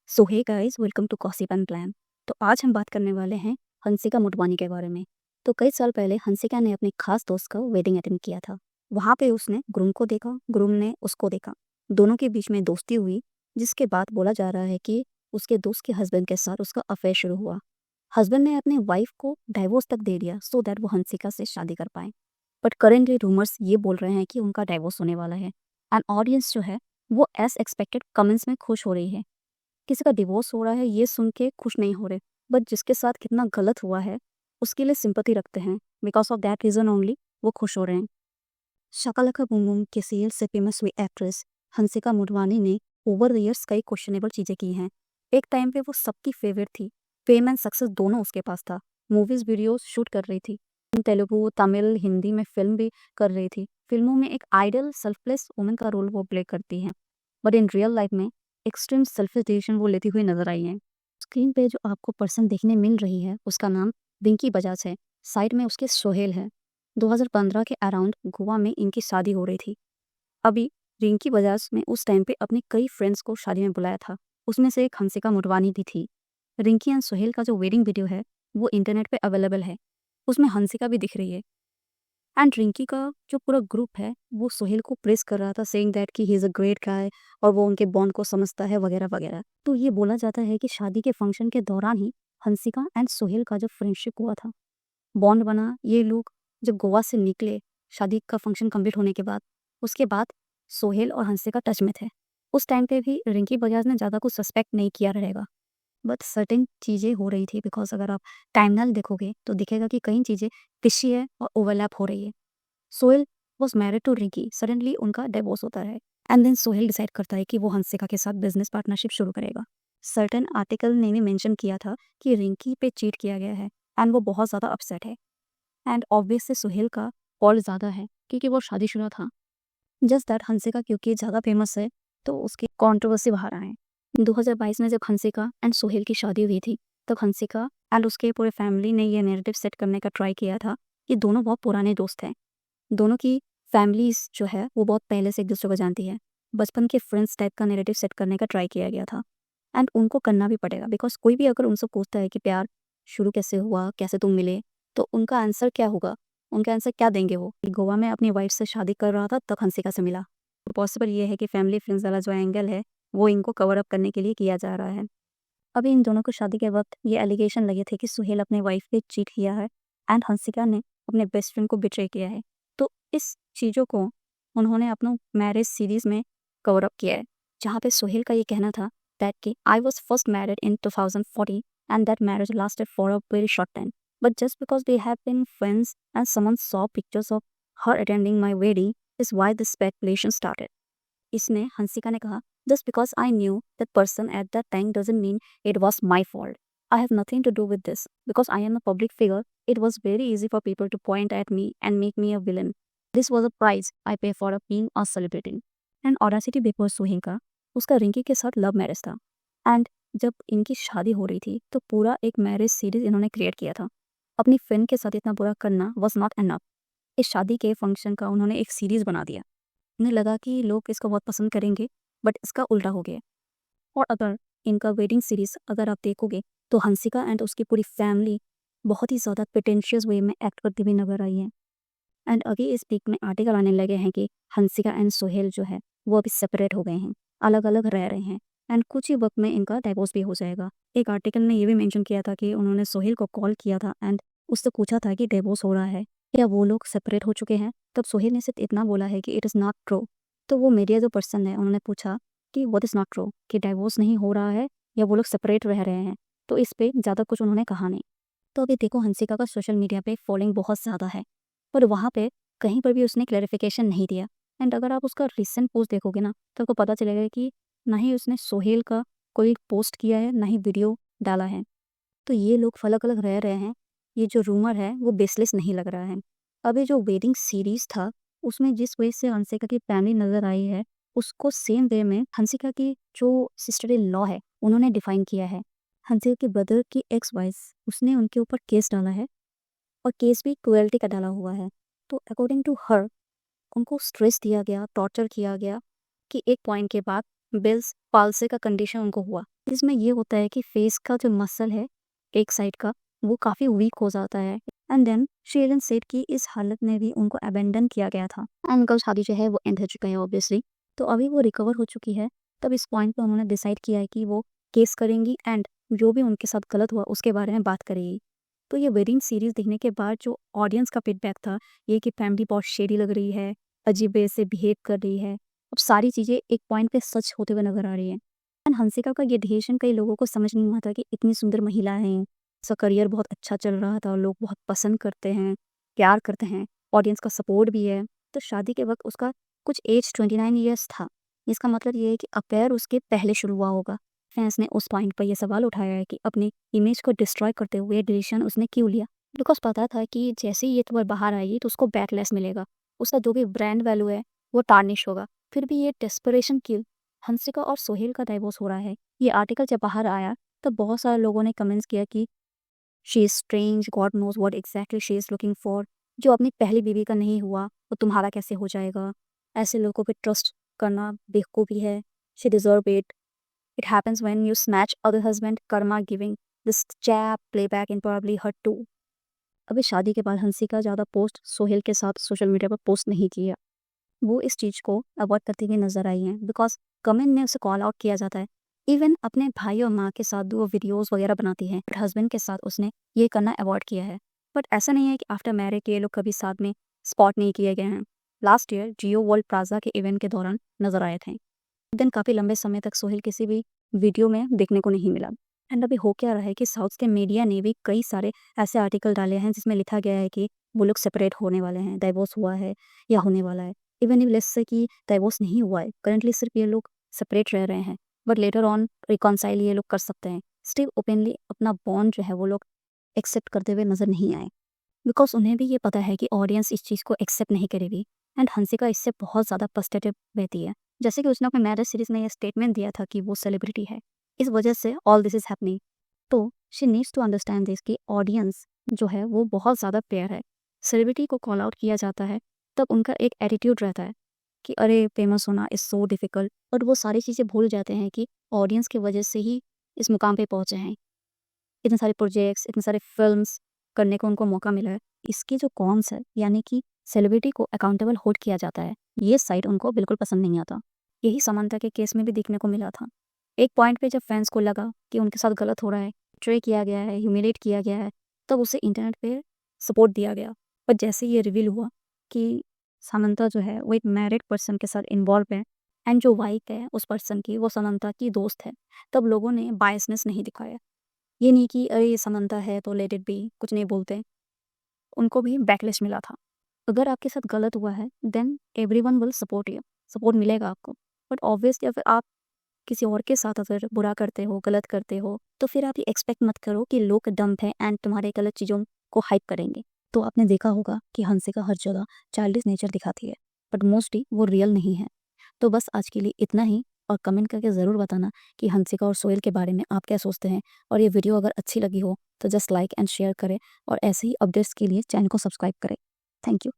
So hey guys, welcome to Gossip and Glam. तो आज हम बात करने वाले हैं हंसिका मोटवानी के बारे में। तो कई साल पहले हंसिका ने अपने खास दोस्त का वेडिंग अटेंड किया था। वहाँ पे उसने ग्रूम को देखा, ग्रूम ने उसको देखा। दोनों के बीच में दोस्ती हुई, जिसके बाद बोला जा रहा है कि उसके दोस्त के हस्बैंड के साथ उसका अफेयर शुरू हुआ। हस्बैंड ने अपनी वाइफ को डाइवोर्स तक दे दिया सो दैट वो हंसिका से शादी कर पाए। बट करेंटली रूमर्स ये बोल रहे हैं कि उनका डाइवोर्स होने वाला है। एंड ऑडियंस जो है वो एज एक्सपेक्टेड कमेंट्स में खुश हो रही है। किसी का डिवोर्स हो रहा है ये सुन के खुश नहीं हो रहे, बट जिसके साथ कितना गलत हुआ है उसके लिए सिंपैथी रखते हैं। Because of that reason only वो खुश हो रहे हैं। शाका लाका बूम बूम के सीरियल से फेमस हुई एक्ट्रेस हंसिका मोटवानी ने ओवर द ईयर्स कई क्वेश्चनेबल चीज़ें की हैं। एक टाइम पे वो सबकी फेवरेट थी। फेम एंड सक्सेस दोनों उसके पास था। मूवीज वीडियोस शूट कर रही थी। तेलुगु तमिल हिंदी में फिल्म भी कर रही थी। फिल्मों में एक आइडल सेल्फलेस वुमन का रोल वो प्ले करती हैं। बट इन रियल लाइफ में एक्सट्रीम सेल्फिश डिसीजन वो लेती हुई नजर आई हैं। स्क्रीन पे जो आपको पर्सन देखने मिल रही है उसका नाम रिंकी बजाज है। साइड में उसके सोहेल है। 2015 के अराउंड गोवा में इनकी शादी हो रही थी। अभी रिंकी बजाज ने उस टाइम पे अपने कई फ्रेंड्स को शादी में बुलाया था। उसमें से एक हंसिका मोटवानी भी थी। रिंकी एंड सोहेल का जो वेडिंग वीडियो है वो इंटरनेट पे अवेलेबल है। उसमें हंसिका भी दिख रही है। एंड रिंकी का जो पूरा ग्रुप है वो सोहेल को प्रेस कर रहा था, सेइंग दैट कि he is a great guy और वो उनके बॉन्ड को समझता है वगैरह वगैरह। तो ये बोला जाता है कि शादी के फंक्शन के दौरान ही हंसिका एंड सोहेल का जो फ्रेंडशिप हुआ था, बॉन्ड बना। ये लोग जब गोवा से निकले शादी का फंक्शन कंप्लीट होने के बाद, उसके बाद सोहेल और हंसिका टच में थे। उस टाइम पे भी रिंकी बजाज ने ज़्यादा कुछ सस्पेक्ट नहीं किया रहेगा, बट सर्टेन चीज़ें हो रही थी। बिकॉज अगर आप टाइमलाइन देखोगे तो दिखेगा कि कई चीज़ें फिशी है और ओवरलैप हो रही है। Sohail was married to Rinky, suddenly उनका डिवोर्स होता है। एंड देन सोहेल डिसाइड करता है कि वो हंसिका के साथ बिजनेस पार्टनरशिप शुरू करेगा। सर्टेन आर्टिकल ने भी मेंशन किया था कि रिंकी पे चीट किया गया है एंड वो बहुत ज़्यादा अपसेट है। एंड ऑब्वियस से सोहेल का फॉल्ट ज़्यादा है क्योंकि वो शादीशुदा था। जस्ट दैट हंसिका क्योंकि ज़्यादा फेमस है तो उसकी कंट्रोवर्सी बाहर आए। 2022 में जब हंसिका एंड सोहेल की शादी हुई थी तब हंसिका एंड उसके पूरे फैमिली ने ये नैरेटिव सेट करने का ट्राई किया था कि दोनों बहुत पुराने दोस्त हैं। दोनों की फैमिलीज़ जो है वो बहुत पहले से एक दूसरे को जानती है। बचपन के फ्रेंड्स टाइप का नैरेटिव सेट करने का ट्राई किया गया था। एंड उनको करना भी पड़ेगा बिकॉज कोई भी अगर उनसे पूछता है कि प्यार शुरू कैसे हुआ, कैसे तुम मिले, तो उनका आंसर क्या होगा? उनका आंसर क्या देंगे वो कि गोवा में अपनी वाइफ से शादी कर रहा था तब हंसिका से मिला। तो पॉसिबल ये है कि फैमिली फ्रेंड्स वाला जो एंगल है वो इनको कवर अप करने के लिए किया जा रहा है। अभी इन दोनों को शादी के वक्त ये एलिगेशन लगे थे कि सुहेल अपने वाइफ पे चीट किया है एंड हंसिका ने अपने बेस्ट फ्रेंड को बिट्रे किया है। तो इस चीज़ों को उन्होंने अपना मैरिज सीरीज में कवर अप किया है, जहाँ पे सुहेल का ये कहना था दैट कि I was first married in 2014 and that marriage lasted for a very short time, but just because we have been friends and someone saw pictures of her attending my wedding is why this speculation started. इसमें हंसिका ने कहा, just because I knew that person at that time doesn't mean it was my fault. I have nothing to do with this. Because I am a public figure, it was very easy for people to point at me and make me a villain. This was a price I pay for being a celebrity. And Audacity Before Suhin का उसका रिंकी के साथ love marriage था। And जब इनकी शादी हो रही थी तो पूरा एक मैरिज सीरीज इन्होंने क्रिएट किया था। अपनी फ्रेंड के साथ इतना बुरा करना वॉज नॉट एनफ। इस शादी के फंक्शन का उन्होंने एक सीरीज बना दिया। उन्हें लगा कि लोग इसको बहुत पसंद करेंगे, बट इसका उल्टा हो गया। और अगर इनका वेडिंग सीरीज अगर आप देखोगे तो हंसिका एंड उसकी पूरी फैमिली बहुत ही ज़्यादा प्रिटेंशियस वे में एक्ट करती हुई नजर आई है। एंड अभी इस वीक में आर्टिकल आने लगे हैं कि हंसिका एंड सोहेल जो है वो अभी सेपरेट हो गए हैं, अलग अलग रह रहे हैं। एंड कुछ ही वक्त में इनका डाइवोर्स भी हो जाएगा। एक आर्टिकल ने ये भी मेंशन किया था कि उन्होंने सोहेल को कॉल किया था एंड उससे पूछा था कि डाइवोर्स हो रहा है या वो लोग सेपरेट हो चुके हैं। तब सोहेल ने सिर्फ इतना बोला है कि इट इज़ नॉट ट्रू। तो वो मीडिया जो पर्सन है उन्होंने पूछा कि व्हाट इज़ नॉट ट्रू, कि डाइवोर्स नहीं हो रहा है या वो लोग सेपरेट रह रहे हैं। तो इस पे ज़्यादा कुछ उन्होंने कहा नहीं। तो अभी देखो हंसिका का सोशल मीडिया पे फॉलोइंग बहुत ज़्यादा है, पर वहाँ पे कहीं पर भी उसने क्लैरिफिकेशन नहीं दिया। एंड अगर आप उसका रिसेंट पोस्ट देखोगे ना तो आपको पता चलेगा कि ना ही उसने सोहेल का कोई पोस्ट किया है ना ही वीडियो डाला है। तो ये लोग अलग अलग रह रहे हैं, ये जो रूमर है वो बेसलेस नहीं लग रहा है। अभी जो वेडिंग सीरीज था उसमें जिस वजह से हंसिका की फैमिली नज़र आई है उसको सेम वे में हंसिका की जो सिस्टर इन लॉ है उन्होंने डिफाइन किया है। हंसिका के ब्रदर की एक्स वाइफ उसने उनके ऊपर केस डाला है और केस भी क्रुएल्टी का डाला हुआ है। तो अकॉर्डिंग टू हर उनको स्ट्रेस दिया गया, टॉर्चर किया गया कि एक पॉइंट के बाद बिल्स पालसे का कंडीशन उनको हुआ जिसमें ये होता है कि फेस का जो मसल है एक साइड का वो काफ़ी वीक हो जाता है। एंड देन शेरन सेड कि इस हालत में भी उनको अबेंडन किया गया था एंड उनका शादी जो है वो एंड हो चुका है ऑब्वियसली। तो अभी वो रिकवर हो चुकी है। तब इस पॉइंट पे उन्होंने डिसाइड किया है कि वो केस करेंगी एंड जो भी उनके साथ गलत हुआ उसके बारे में बात करेगी। तो ये वेडिंग सीरीज़ देखने के बाद जो ऑडियंस का फीडबैक था ये कि फैमिली बहुत शेडी लग रही है, अजीब वे से बिहेव कर रही है। अब सारी चीज़ें एक पॉइंट पे सच होते हुए नज़र आ रही हैं। एंड हंसिका का ये डिसीजन कई लोगों को समझ नहीं आता कि इतनी सुंदर महिला है, उसका करियर बहुत अच्छा चल रहा था, लोग बहुत पसंद करते हैं, प्यार करते हैं, ऑडियंस का सपोर्ट भी है। तो शादी के वक्त उसका कुछ एज 29 ईयर्स था। इसका मतलब ये है कि अफेयर उसके पहले शुरू हुआ होगा। फैंस ने उस पॉइंट पर यह सवाल उठाया है कि अपनी इमेज को डिस्ट्रॉय करते हुए डिसीजन उसने क्यों लिया। बिकॉज पता था कि जैसे ही ये खबर बाहर आएगी तो उसको बैकलेस मिलेगा, उसका जो भी ब्रांड वैल्यू है वो टार्निश होगा। फिर भी ये डेस्परेशन क्यों? हंसिका और सोहेल का डाइवोर्स हो रहा है। ये आर्टिकल जब बाहर आया तब बहुत सारे लोगों ने कमेंट्स किया कि she is strange, God nose what exactly she is looking for. जो अपनी पहली बीवी का नहीं हुआ वो तुम्हारा कैसे हो जाएगा? ऐसे लोगों पे ट्रस्ट करना बेवकूफ़ी है। She deserve it. It happens when you snatch other husband, karma giving this chap playback in probably hurt too. अभी शादी के बाद हंसिका ज़्यादा पोस्ट सोहेल के साथ सोशल मीडिया पर पोस्ट नहीं किया। वो इस चीज़ को अवॉइड करती हुई नज़र आई हैं बिकॉज कमेंट में उसे कॉल आउट किया जाता है। इवन अपने भाई और माँ के साथ भी वो वीडियोस वगैरह बनाती है, बट हस्बैंड के साथ उसने ये करना अवॉइड किया है। बट ऐसा नहीं है कि आफ्टर मैरिज ये लोग कभी साथ में स्पॉट नहीं किए गए हैं। लास्ट ईयर जियो वर्ल्ड प्लाजा के इवेंट के दौरान नजर आए थे। देन काफ़ी लंबे समय तक सोहेल किसी भी वीडियो में देखने को नहीं मिला। एंड अभी हो क्या रहा है कि साउथ के मीडिया ने भी कई सारे ऐसे आर्टिकल डाले हैं जिसमें लिखा गया है कि वो लोग सेपरेट होने वाले हैं, डाइवोर्स हुआ है या होने वाला है। इवन इफ लेट्स से कि डाइवोर्स नहीं हुआ है, करंटली सिर्फ ये लोग सेपरेट रह रहे हैं, बट लेटर ऑन रिकॉन्साइल ये लोग कर सकते हैं। स्टिल ओपनली अपना बॉन्ड जो है वो लोग एक्सेप्ट करते हुए नजर नहीं आए बिकॉज उन्हें भी ये पता है कि ऑडियंस इस चीज़ को एक्सेप्ट नहीं करेगी। एंड हंसिका इससे बहुत ज़्यादा पॉजिटिव रहती है। जैसे कि उसने अपने मैरिज सीरीज में यह स्टेटमेंट दिया था कि वो सेलिब्रिटी है, इस वजह से ऑल दिस इज हैपनिंग। तो she needs to understand this कि ऑडियंस जो है वो बहुत ज़्यादा प्यार है। सेलिब्रिटी को कॉल आउट किया जाता है तब उनका एक एटीट्यूड रहता है कि अरे फेमस होना इज़ सो डिफ़िकल्ट, बट वो सारी चीज़ें भूल जाते हैं कि ऑडियंस की वजह से ही इस मुकाम पे पहुँचे हैं। इतने सारे प्रोजेक्ट्स, इतने सारे फ़िल्म्स करने को उनको मौका मिला है। इसके जो कॉन्स है यानी कि सेलिब्रिटी को अकाउंटेबल होल्ड किया जाता है, ये साइड उनको बिल्कुल पसंद नहीं आता। यही समानता के केस में भी देखने को मिला था। एक पॉइंट पे जब फैंस को लगा कि उनके साथ गलत हो रहा है, ट्रे किया गया है, ह्यूमिलेट किया गया है, तब उसे इंटरनेट पे सपोर्ट दिया गया। पर जैसे ये रिवील हुआ कि सामंता जो है वो एक मैरिड पर्सन के साथ इन्वॉल्व है एंड जो वाइफ है उस पर्सन की वो सामंता की दोस्त है, तब लोगों ने बायसनेस नहीं दिखाया। ये नहीं कि अरे ये समंता है तो लेट इट बी, कुछ नहीं बोलते। उनको भी बैकलैश मिला था। अगर आपके साथ गलत हुआ है then everyone will support you, support मिलेगा आपको। बट ऑब्वियसली अगर आप किसी और के साथ अगर बुरा करते हो, गलत करते हो, तो फिर आप ये एक्सपेक्ट मत करो कि लोग डम्प हैं एंड तुम्हारे गलत चीज़ों को हाइप करेंगे। तो आपने देखा होगा कि हंसिका हर जगह चाइल्डिश नेचर दिखाती है, बट मोस्टली वो रियल नहीं है। तो बस आज के लिए इतना ही, और कमेंट करके ज़रूर बताना कि हंसिका और सोहेल के बारे में आप क्या सोचते हैं। और ये वीडियो अगर अच्छी लगी हो तो जस्ट लाइक एंड शेयर करें और ऐसे ही अपडेट्स के लिए चैनल को सब्सक्राइब करें। Thank you.